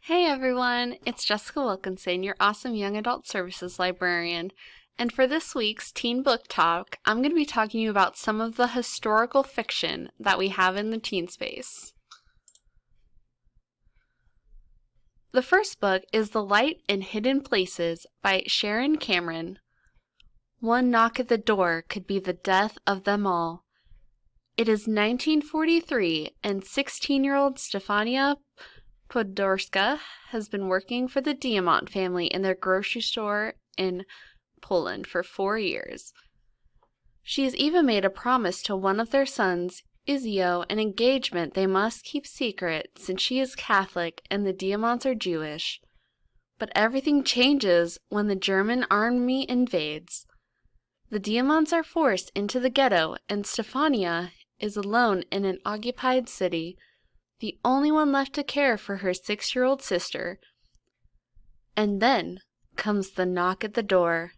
Hey everyone, it's Jessica Wilkinson, your awesome young adult services librarian. And for this week's Teen Book Talk, I'm going to be talking to you about some of the historical fiction that we have in the teen space. The first book is The Light in Hidden Places by Sharon Cameron. One knock at the door could be the death of them all. It is 1943, and 16-year-old Stefania Podorska has been working for the Diamant family in their grocery store in Poland for 4 years. She has even made a promise to one of their sons, Izio, an engagement they must keep secret since she is Catholic and the Diamants are Jewish. But everything changes when the German army invades. The Diamants are forced into the ghetto, and Stefania is alone in an occupied city, the only one left to care for her 6-year-old sister. And then comes the knock at the door.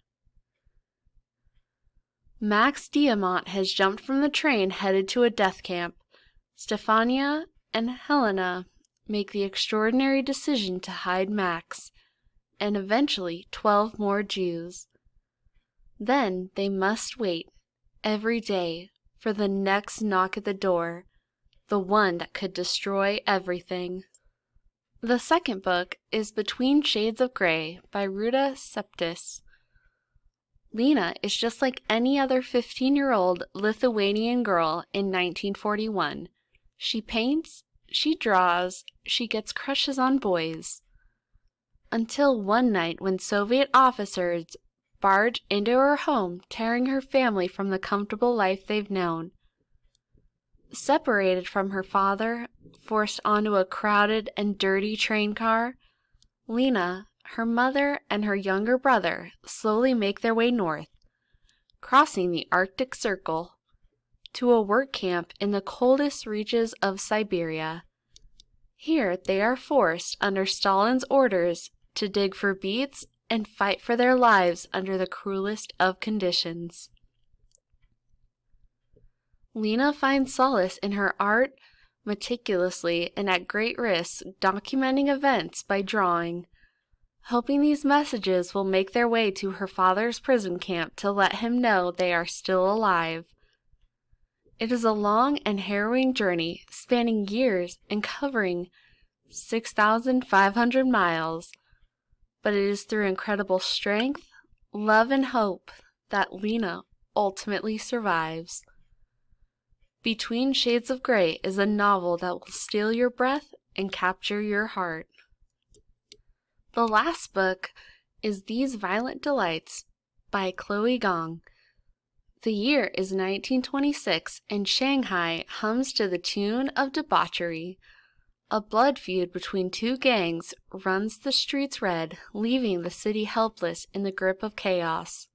Max Diamant has jumped from the train headed to a death camp. Stefania and Helena make the extraordinary decision to hide Max, and eventually 12 more Jews. Then they must wait, every day, for the next knock at the door, the one that could destroy everything. The second book is Between Shades of Grey by Ruta Septis. Lena is just like any other 15-year-old Lithuanian girl in 1941. She paints, she draws, she gets crushes on boys. Until one night when Soviet officers barge into her home, tearing her family from the comfortable life they've known. Separated from her father, forced onto a crowded and dirty train car, Lena, her mother, and her younger brother slowly make their way north, crossing the Arctic Circle, to a work camp in the coldest reaches of Siberia. Here they are forced, under Stalin's orders, to dig for beets and fight for their lives under the cruelest of conditions. Lena finds solace in her art, meticulously and at great risk documenting events by drawing, hoping these messages will make their way to her father's prison camp to let him know they are still alive. It is a long and harrowing journey, spanning years and covering 6,500 miles, but it is through incredible strength, love, and hope that Lena ultimately survives. Between Shades of Grey is a novel that will steal your breath and capture your heart. The last book is These Violent Delights by Chloe Gong. The year is 1926, and Shanghai hums to the tune of debauchery. A blood feud between two gangs runs the streets red, leaving the city helpless in the grip of chaos.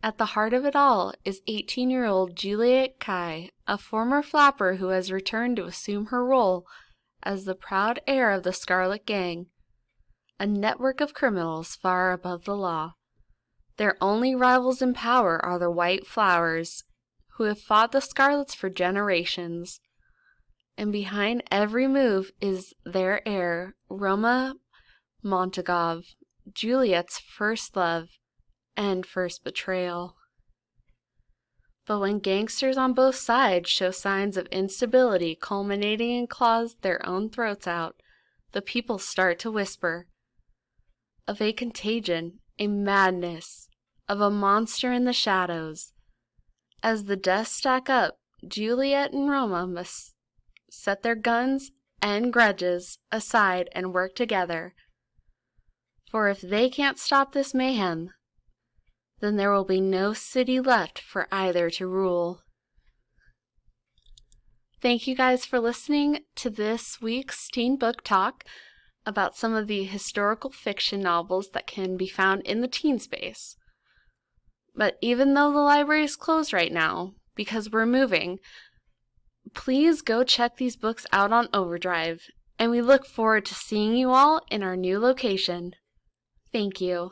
At the heart of it all is 18-year-old Juliet Kai, a former flapper who has returned to assume her role as the proud heir of the Scarlet Gang, a network of criminals far above the law. Their only rivals in power are the White Flowers, who have fought the Scarlets for generations. And behind every move is their heir, Roma Montagov, Juliet's first love and first betrayal. But when gangsters on both sides show signs of instability culminating in claws their own throats out, the people start to whisper of a contagion, a madness, of a monster in the shadows. As the deaths stack up, Juliet and Roma must set their guns and grudges aside and work together. For if they can't stop this mayhem, then there will be no city left for either to rule. Thank you guys for listening to this week's Teen Book Talk about some of the historical fiction novels that can be found in the teen space. But even though the library is closed right now, because we're moving, please go check these books out on Overdrive, and we look forward to seeing you all in our new location. Thank you.